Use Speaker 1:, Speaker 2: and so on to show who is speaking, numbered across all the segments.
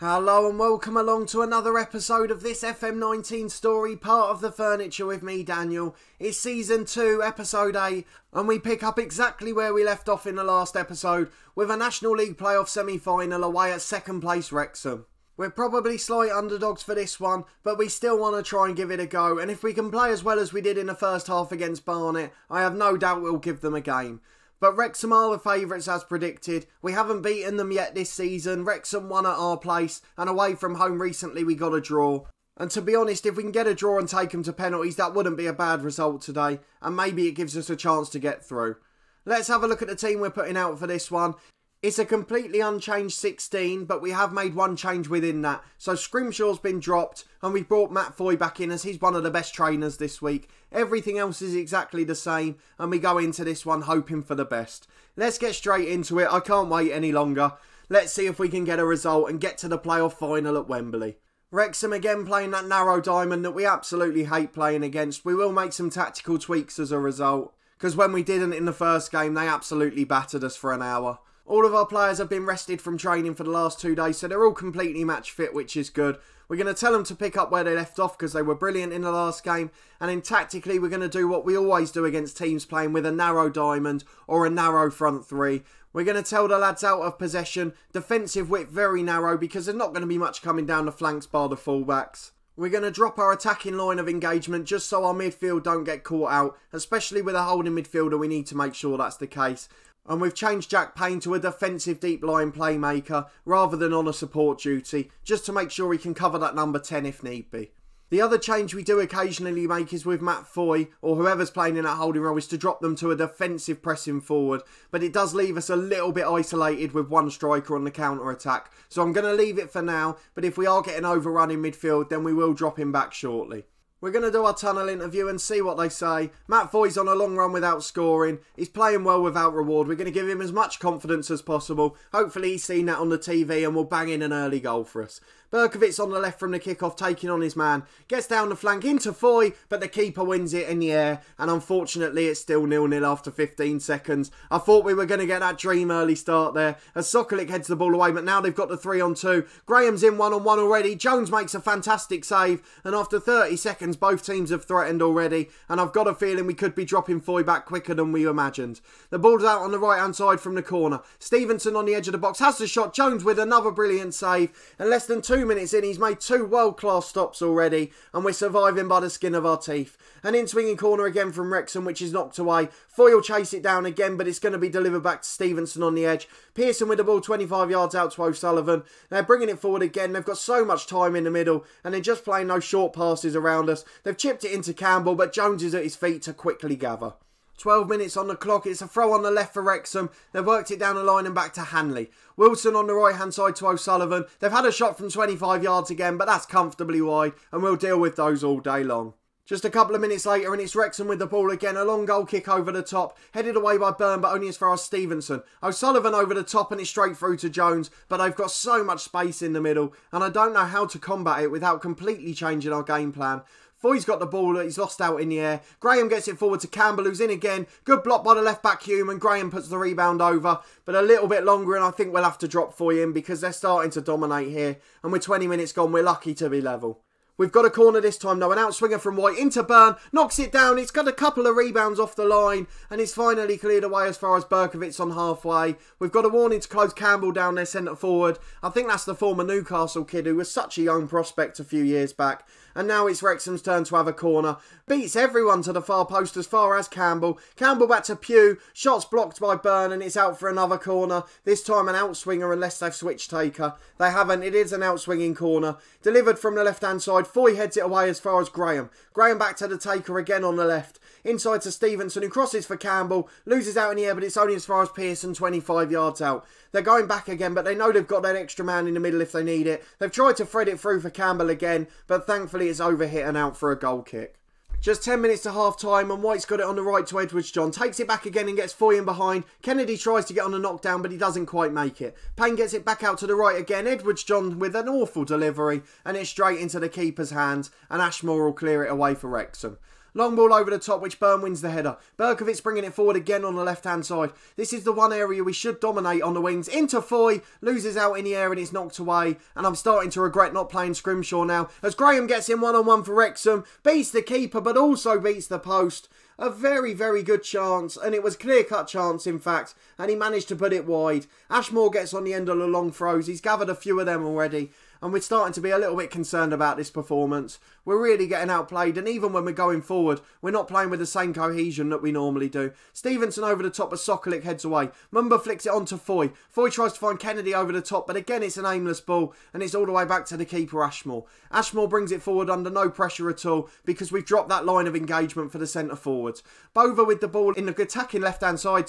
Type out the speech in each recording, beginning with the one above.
Speaker 1: Hello and welcome along to another episode of this FM19 story, part of The Furniture with me, Daniel. It's Season 2, Episode 8, and we pick up exactly where we left off in the last episode, with a National League playoff semi-final away at second place Wrexham. We're probably slight underdogs for this one, but we still want to try and give it a go, and if we can play as well as we did in the first half against Barnet, I have no doubt we'll give them a game. But Wrexham are the favourites as predicted. We haven't beaten them yet this season. Wrexham won at our place, and away from home recently we got a draw. And to be honest, if we can get a draw and take them to penalties, that wouldn't be a bad result today, and maybe it gives us a chance to get through. Let's have a look at the team we're putting out for this one. It's a completely unchanged 16, but we have made one change within that. So Scrimshaw's been dropped, and we've brought Matt Foy back in as he's one of the best trainers this week. Everything else is exactly the same, and we go into this one hoping for the best. Let's get straight into it. I can't wait any longer. Let's see if we can get a result and get to the playoff final at Wembley. Wrexham again playing that narrow diamond that we absolutely hate playing against. We will make some tactical tweaks as a result, because when we didn't in the first game, they absolutely battered us for an hour. All of our players have been rested from training for the last 2 days, so they're all completely match fit, which is good. We're going to tell them to pick up where they left off because they were brilliant in the last game. And then tactically, we're going to do what we always do against teams playing with a narrow diamond or a narrow front three. We're going to tell the lads out of possession, defensive width very narrow because there's not going to be much coming down the flanks bar the fullbacks. We're going to drop our attacking line of engagement just so our midfield don't get caught out. Especially with a holding midfielder, we need to make sure that's the case. And we've changed Jack Payne to a defensive deep line playmaker rather than on a support duty, just to make sure he can cover that number 10 if need be. The other change we do occasionally make is with Matt Foy, or whoever's playing in that holding role, is to drop them to a defensive pressing forward. But it does leave us a little bit isolated with one striker on the counter-attack. So I'm going to leave it for now, but if we are getting overrun in midfield, then we will drop him back shortly. We're going to do our tunnel interview and see what they say. Matt Foy's on a long run without scoring. He's playing well without reward. We're going to give him as much confidence as possible. Hopefully he's seen that on the TV and will bang in an early goal for us. Berkovic's on the left from the kickoff, taking on his man. Gets down the flank into Foy, but the keeper wins it in the air. And unfortunately, it's still 0-0 after 15 seconds. I thought we were going to get that dream early start there, as Sokolic heads the ball away, but now they've got the 3-on-2. Graham's in 1-on-1 already. Jones makes a fantastic save. And after 30 seconds, both teams have threatened already. And I've got a feeling we could be dropping Foy back quicker than we imagined. The ball's out on the right-hand side from the corner. Stevenson on the edge of the box has the shot. Jones with another brilliant save. And less than 2 minutes in, he's made 2 world-class stops already, and we're surviving by the skin of our teeth. An in-swinging corner again from Wrexham, which is knocked away. Foy will chase it down again, but it's going to be delivered back to Stevenson on the edge. Pearson with the ball 25 yards out to O'Sullivan. They're bringing it forward again. They've got so much time in the middle, and they're just playing those short passes around us. They've chipped it into Campbell, but Jones is at his feet to quickly gather. 12 minutes on the clock. It's a throw on the left for Wrexham. They've worked it down the line and back to Hanley. Wilson on the right-hand side to O'Sullivan. They've had a shot from 25 yards again, but that's comfortably wide, and we'll deal with those all day long. Just a couple of minutes later, and it's Wrexham with the ball again. A long goal kick over the top. Headed away by Byrne, but only as far as Stevenson. O'Sullivan over the top, and it's straight through to Jones, but they've got so much space in the middle, and I don't know how to combat it without completely changing our game plan. Foy's got the ball that he's lost out in the air. Graham gets it forward to Campbell, who's in again. Good block by the left-back Hume, and Graham puts the rebound over. But a little bit longer, and I think we'll have to drop Foy in because they're starting to dominate here. And with 20 minutes gone, we're lucky to be level. We've got a corner this time though, an outswinger from White into Byrne, knocks it down, it's got a couple of rebounds off the line, and it's finally cleared away as far as Berkovic's on halfway. We've got a warning to close Campbell down there, centre forward. I think that's the former Newcastle kid who was such a young prospect a few years back. And now it's Wrexham's turn to have a corner. Beats everyone to the far post as far as Campbell. Campbell back to Pugh. Shots blocked by Byrne and it's out for another corner. This time an outswinger unless they've switched taker. They haven't. It is an outswinging corner. Delivered from the left-hand side. Foy heads it away as far as Graham. Graham back to the taker again on the left. Inside to Stevenson, who crosses for Campbell. Loses out in the air, but it's only as far as Pearson, 25 yards out. They're going back again, but they know they've got that extra man in the middle if they need it. They've tried to thread it through for Campbell again, but thankfully it's overhit and out for a goal kick. Just 10 minutes to half time and White's got it on the right to Edwards John. Takes it back again and gets Foy in behind. Kennedy tries to get on the knockdown but he doesn't quite make it. Payne gets it back out to the right again. Edwards John with an awful delivery and it's straight into the keeper's hands and Ashmore will clear it away for Wrexham. Long ball over the top, which Burn wins the header. Berkovic bringing it forward again on the left-hand side. This is the one area we should dominate on the wings. Into Foy, loses out in the air and it's knocked away. And I'm starting to regret not playing Scrimshaw now, as Graham gets in one-on-one for Wrexham. Beats the keeper, but also beats the post. A very, very good chance, and it was clear-cut chance, in fact, and he managed to put it wide. Ashmore gets on the end of the long throws. He's gathered a few of them already, and we're starting to be a little bit concerned about this performance. We're really getting outplayed, and even when we're going forward, we're not playing with the same cohesion that we normally do. Stevenson over the top as Sokolic heads away. Mumba flicks it on to Foy. Foy tries to find Kennedy over the top, but again it's an aimless ball, and it's all the way back to the keeper, Ashmore. Ashmore brings it forward under no pressure at all, because we've dropped that line of engagement for the centre forwards. Bova with the ball in the attacking left-hand side,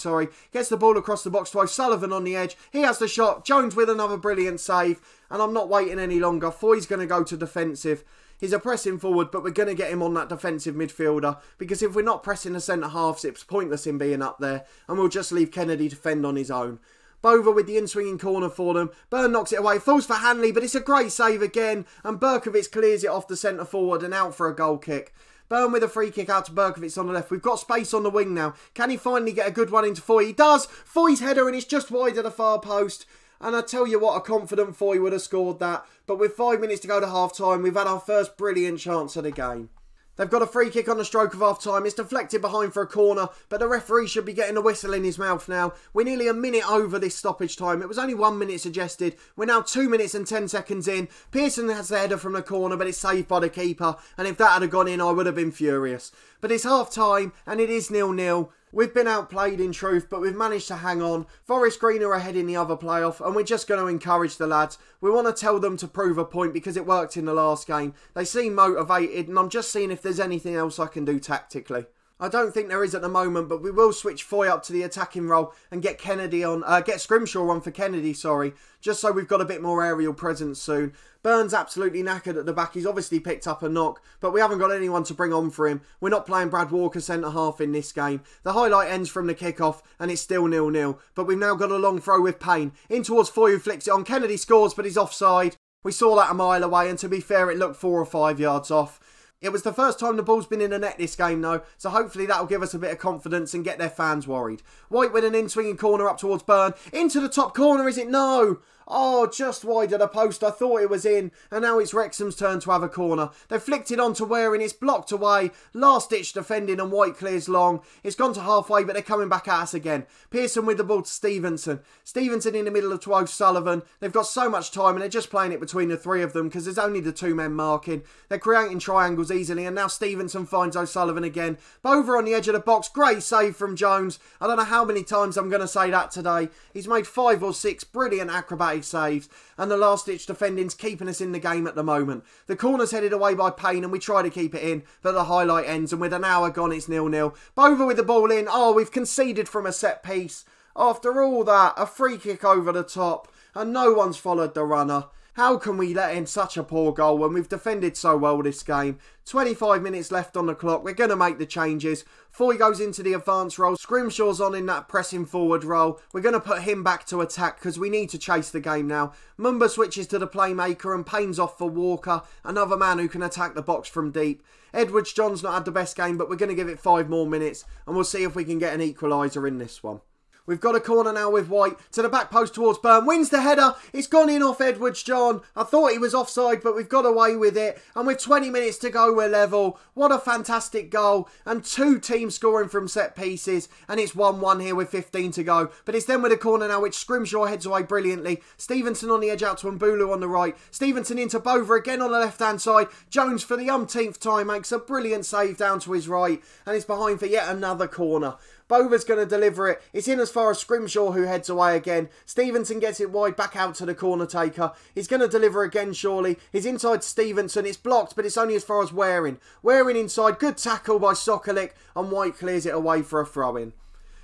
Speaker 1: gets the ball across the box to O'Sullivan on the edge. He has the shot. Jones with another brilliant save, and I'm not waiting any longer. Foy's going to go to defensive. He's a pressing forward, but we're going to get him on that defensive midfielder, because if we're not pressing the centre halves, it's pointless in being up there, and we'll just leave Kennedy to fend on his own. Bova with the in-swinging corner for them. Burn knocks it away, falls for Hanley, but it's a great save again, and Berkovic clears it off the centre forward and out for a goal kick. Burn with a free kick out to Berkovic on the left. We've got space on the wing now. Can he finally get a good one into Foy? He does! Foy's header, and it's just wide of the far post. And I tell you what, a confident Foy would have scored that. But with 5 minutes to go to half-time, we've had our first brilliant chance of the game. They've got a free kick on the stroke of half-time. It's deflected behind for a corner, but the referee should be getting a whistle in his mouth now. We're nearly a minute over this stoppage time. It was only 1 minute suggested. We're now 2 minutes and 10 seconds in. Pearson has the header from the corner, but it's saved by the keeper. And if that had gone in, I would have been furious. But it's half-time, and it is 0-0. We've been outplayed in truth, but we've managed to hang on. Forest Green are ahead in the other playoff, and we're just going to encourage the lads. We want to tell them to prove a point because it worked in the last game. They seem motivated, and I'm just seeing if there's anything else I can do tactically. I don't think there is at the moment, but we will switch Foy up to the attacking role and get Kennedy on, get Scrimshaw on for Kennedy, just so we've got a bit more aerial presence soon. Burns absolutely knackered at the back. He's obviously picked up a knock, but we haven't got anyone to bring on for him. We're not playing Brad Walker centre-half in this game. The highlight ends from the kick-off, and it's still 0-0, but we've now got a long throw with Payne. In towards Foy, who flicks it on. Kennedy scores, but he's offside. We saw that a mile away, and to be fair, it looked 4 or 5 yards off. It was the first time the ball's been in the net this game though, so hopefully that'll give us a bit of confidence and get their fans worried. White with an in-swinging corner up towards Burn. Into the top corner, is it? No! Oh, just wide of the post. I thought it was in. And now it's Wrexham's turn to have a corner. They've flicked it on to Waring. It's blocked away. Last-ditch defending and White clears long. It's gone to halfway, but they're coming back at us again. Pearson with the ball to Stevenson. Stevenson in the middle to O'Sullivan. They've got so much time and they're just playing it between the three of them because there's only the two men marking. They're creating triangles easily, and now Stevenson finds O'Sullivan again. Bova on the edge of the box. Great save from Jones. I don't know how many times I'm going to say that today. He's made 5 or 6 brilliant acrobatic saves, and the last-ditch defending's keeping us in the game at the moment. The corner's headed away by Payne, and we try to keep it in, but the highlight ends, and with an hour gone, it's 0-0. Bova with the ball in. Oh, we've conceded from a set piece. After all that, a free kick over the top, and no one's followed the runner. How can we let in such a poor goal when we've defended so well this game? 25 minutes left on the clock. We're going to make the changes. Foy goes into the advance role. Scrimshaw's on in that pressing forward role. We're going to put him back to attack because we need to chase the game now. Mumba switches to the playmaker and Payne's off for Walker, another man who can attack the box from deep. Edwards John's not had the best game, but we're going to give it 5 more minutes and we'll see if we can get an equaliser in this one. We've got a corner now with White to the back post towards Burn. Wins the header. It's gone in off Edwards John. I thought he was offside, but we've got away with it. And with 20 minutes to go, we're level. What a fantastic goal. And 2 teams scoring from set pieces. And it's 1-1 here with 15 to go. But it's then with a corner now, which Scrimshaw heads away brilliantly. Stevenson on the edge out to Mbulu on the right. Stevenson into Bova again on the left-hand side. Jones for the umpteenth time makes a brilliant save down to his right. And it's behind for yet another corner. Bova's going to deliver it. It's in as far as Scrimshaw, who heads away again. Stevenson gets it wide back out to the corner taker. He's going to deliver again, surely. He's inside Stevenson. It's blocked, but it's only as far as Waring. Waring inside. Good tackle by Sokolic. And White clears it away for a throw-in.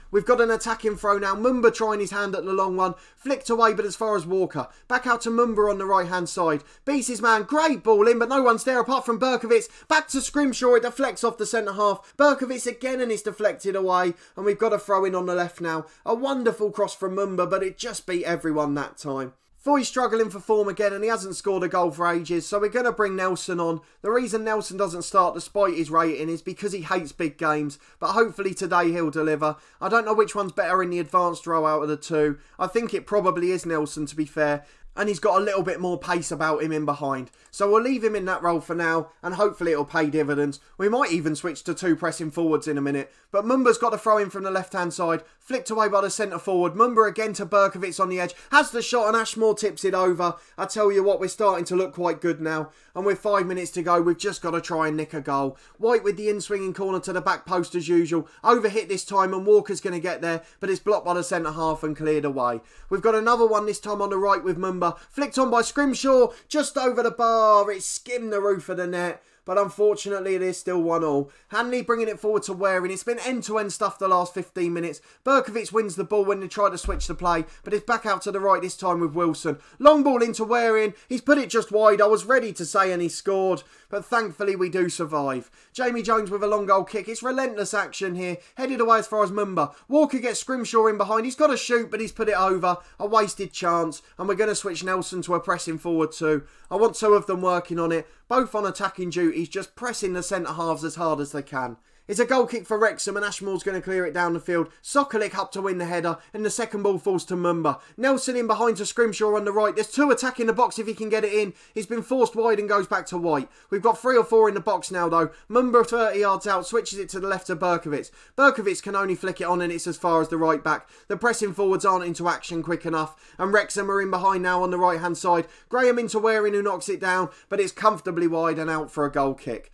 Speaker 1: We've got an attacking throw now. Mumba trying his hand at the long one. Flicked away, but as far as Walker. Back out to Mumba on the right-hand side. Beats his man. Great ball in, but no one's there apart from Berkovic. Back to Scrimshaw. It deflects off the centre-half. Berkovic again, and it's deflected away. And we've got a throw-in on the left now. A wonderful cross from Mumba, but it just beat everyone that time. Thought he's struggling for form again and he hasn't scored a goal for ages, so we're going to bring Nelson on. The reason Nelson doesn't start despite his rating is because he hates big games, but hopefully today he'll deliver. I don't know which one's better in the advanced row out of the two. I think it probably is Nelson, to be fair, and he's got a little bit more pace about him in behind. So we'll leave him in that role for now, and hopefully it'll pay dividends. We might even switch to 2 pressing forwards in a minute. But Mumba's got a throw in from the left-hand side, flicked away by the centre forward. Mumba again to Berkovic on the edge, has the shot and Ashmore tips it over. I tell you what, we're starting to look quite good now. And with 5 minutes to go, we've just got to try and nick a goal. White with the in-swinging corner to the back post as usual. Overhit this time and Walker's going to get there, but it's blocked by the centre half and cleared away. We've got another one this time on the right with Mumba. Flicked on by Scrimshaw, just over the bar. It skimmed the roof of the net. But unfortunately, it is still 1-1. Hanley bringing it forward to Waring. It's been end-to-end stuff the last 15 minutes. Berkovic wins the ball when they try to switch the play, but it's back out to the right this time with Wilson. Long ball into Waring. He's put it just wide. I was ready to say and he scored, but thankfully we do survive. Jamie Jones with a long goal kick. It's relentless action here. Headed away as far as Mumba. Walker gets Scrimshaw in behind. He's got to shoot, but he's put it over. A wasted chance, and we're going to switch Nelson to a pressing forward too. I want 2 of them working on it, both on attacking duties, just pressing the centre halves as hard as they can. It's a goal kick for Wrexham and Ashmore's going to clear it down the field. Sokolic up to win the header and the second ball falls to Mumba. Nelson in behind to Scrimshaw on the right. There's 2 attacking the box if he can get it in. He's been forced wide and goes back to White. We've got 3 or 4 in the box now though. Mumba 30 yards out, switches it to the left to Berkovic. Berkovic can only flick it on and it's as far as the right back. The pressing forwards aren't into action quick enough and Wrexham are in behind now on the right hand side. Graham into Waring who knocks it down, but it's comfortably wide and out for a goal kick.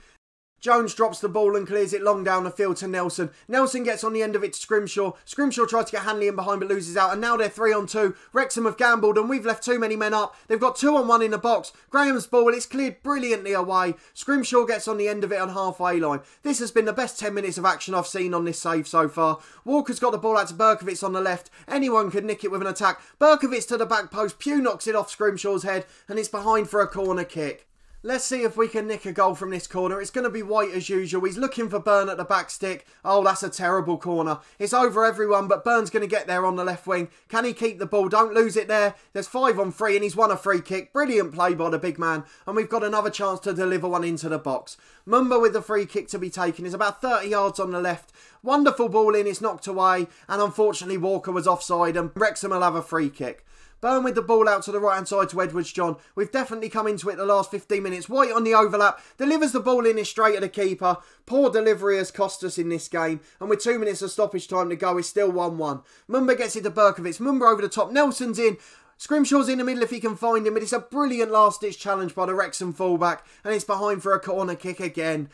Speaker 1: Jones drops the ball and clears it long down the field to Nelson. Nelson gets on the end of it to Scrimshaw. Scrimshaw tries to get Hanley in behind but loses out. And now they're 3-on-2. Wrexham have gambled and we've left too many men up. They've got 2-on-1 in the box. Graham's ball, it's cleared brilliantly away. Scrimshaw gets on the end of it on halfway line. This has been the best 10 minutes of action I've seen on this save so far. Walker's got the ball out to Berkovic on the left. Anyone could nick it with an attack. Berkovic to the back post. Pugh knocks it off Scrimshaw's head and it's behind for a corner kick. Let's see if we can nick a goal from this corner. It's going to be White as usual. He's looking for Byrne at the back stick. Oh, that's a terrible corner. It's over everyone, but Byrne's going to get there on the left wing. Can he keep the ball? Don't lose it there. There's 5-on-3 and he's won a free kick. Brilliant play by the big man. And we've got another chance to deliver one into the box. Mumba with the free kick to be taken is about 30 yards on the left. Wonderful ball in. It's knocked away. And unfortunately, Walker was offside and Wrexham will have a free kick. Byrne with the ball out to the right hand side to Edwards-John. We've definitely come into it the last 15 minutes. White on the overlap. Delivers the ball in straight at the keeper. Poor delivery has cost us in this game. And with 2 minutes of stoppage time to go, it's still 1-1. Mumba gets it to Berkovic. Mumba over the top. Nelson's in. Scrimshaw's in the middle if he can find him. But it's a brilliant last-ditch challenge by the Wrexham fullback. And it's behind for a corner kick again.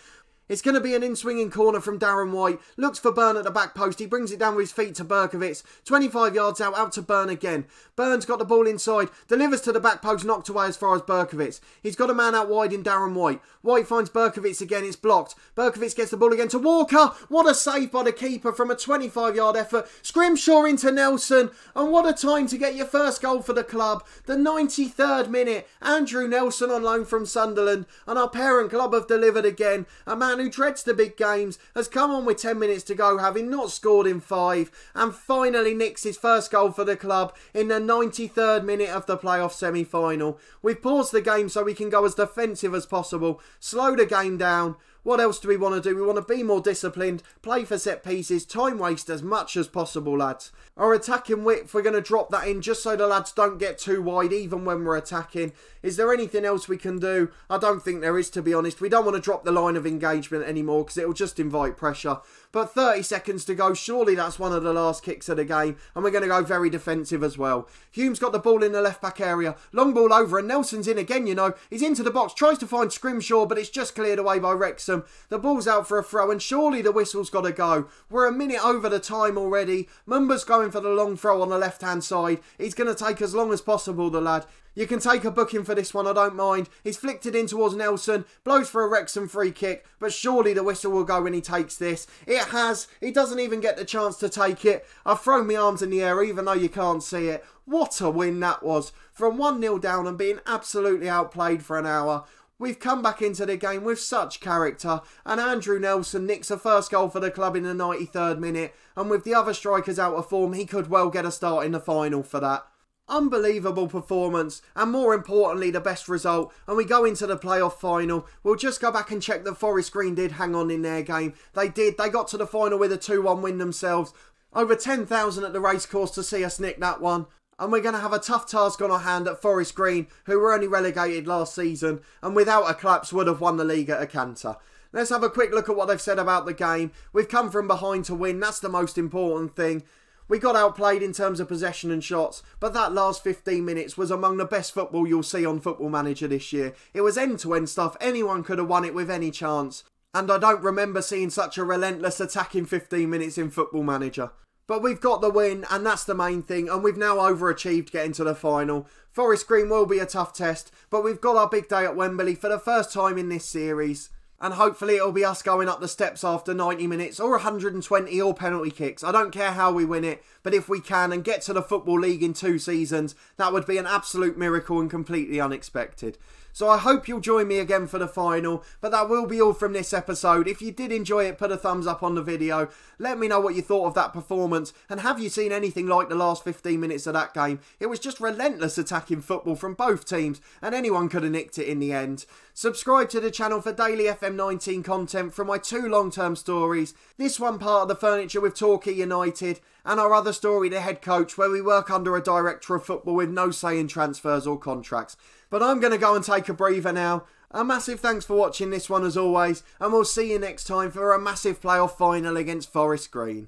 Speaker 1: It's going to be an in-swinging corner from Darren White. Looks for Byrne at the back post. He brings it down with his feet to Berkovic. 25 yards out to Byrne again. Byrne's got the ball inside. Delivers to the back post, knocked away as far as Berkovic. He's got a man out wide in Darren White. White finds Berkovic again. It's blocked. Berkovic gets the ball again to Walker. What a save by the keeper from a 25-yard effort. Scrimshaw into Nelson. And what a time to get your first goal for the club. The 93rd minute. Andrew Nelson on loan from Sunderland. And our parent club have delivered again. A man who dreads the big games has come on with 10 minutes to go, having not scored in 5, and finally nicks his first goal for the club in the 93rd minute of the playoff semi-final. We've paused the game so we can go as defensive as possible, slow the game down. What else do we want to do? We want to be more disciplined, play for set pieces, time waste as much as possible, lads. Our attacking width, we're going to drop that in just so the lads don't get too wide even when we're attacking. Is there anything else we can do? I don't think there is, to be honest. We don't want to drop the line of engagement anymore because it'll just invite pressure. But 30 seconds to go. Surely that's one of the last kicks of the game. And we're going to go very defensive as well. Hume's got the ball in the left-back area. Long ball over and Nelson's in again, you know. He's into the box. Tries to find Scrimshaw, but it's just cleared away by Wrexham. The ball's out for a throw and surely the whistle's got to go. We're a minute over the time already. Mumba's going for the long throw on the left-hand side. He's going to take as long as possible, the lad. You can take a booking for this one, I don't mind. He's flicked it in towards Nelson. Blows for a Wrexham free kick. But surely the whistle will go when he takes this. It has. He doesn't even get the chance to take it. I've thrown my arms in the air even though you can't see it. What a win that was. From 1-0 down and being absolutely outplayed for an hour. We've come back into the game with such character, and Andrew Nelson nicks a first goal for the club in the 93rd minute, and with the other strikers out of form, he could well get a start in the final for that. Unbelievable performance, and more importantly the best result, and we go into the playoff final. We'll just go back and check that Forest Green did hang on in their game. They did. They got to the final with a 2-1 win themselves. Over 10,000 at the racecourse to see us nick that one. And we're going to have a tough task on our hand at Forest Green, who were only relegated last season, and without a collapse would have won the league at a canter. Let's have a quick look at what they've said about the game. We've come from behind to win, that's the most important thing. We got outplayed in terms of possession and shots, but that last 15 minutes was among the best football you'll see on Football Manager this year. It was end-to-end stuff, anyone could have won it with any chance. And I don't remember seeing such a relentless attacking 15 minutes in Football Manager. But we've got the win, and that's the main thing, and we've now overachieved getting to the final. Forest Green will be a tough test, but we've got our big day at Wembley for the first time in this series. And hopefully it'll be us going up the steps after 90 minutes or 120 or penalty kicks. I don't care how we win it, but if we can and get to the Football League in 2 seasons, that would be an absolute miracle and completely unexpected. So I hope you'll join me again for the final, but that will be all from this episode. If you did enjoy it, put a thumbs up on the video. Let me know what you thought of that performance, and have you seen anything like the last 15 minutes of that game? It was just relentless attacking football from both teams, and anyone could have nicked it in the end. Subscribe to the channel for daily FM19 content from my 2 long-term stories. This one part of the furniture with Torquay United, and our other story, the head coach, where we work under a director of football with no say in transfers or contracts. But I'm going to go and take a breather now. A massive thanks for watching this one as always, and we'll see you next time for a massive playoff final against Forest Green.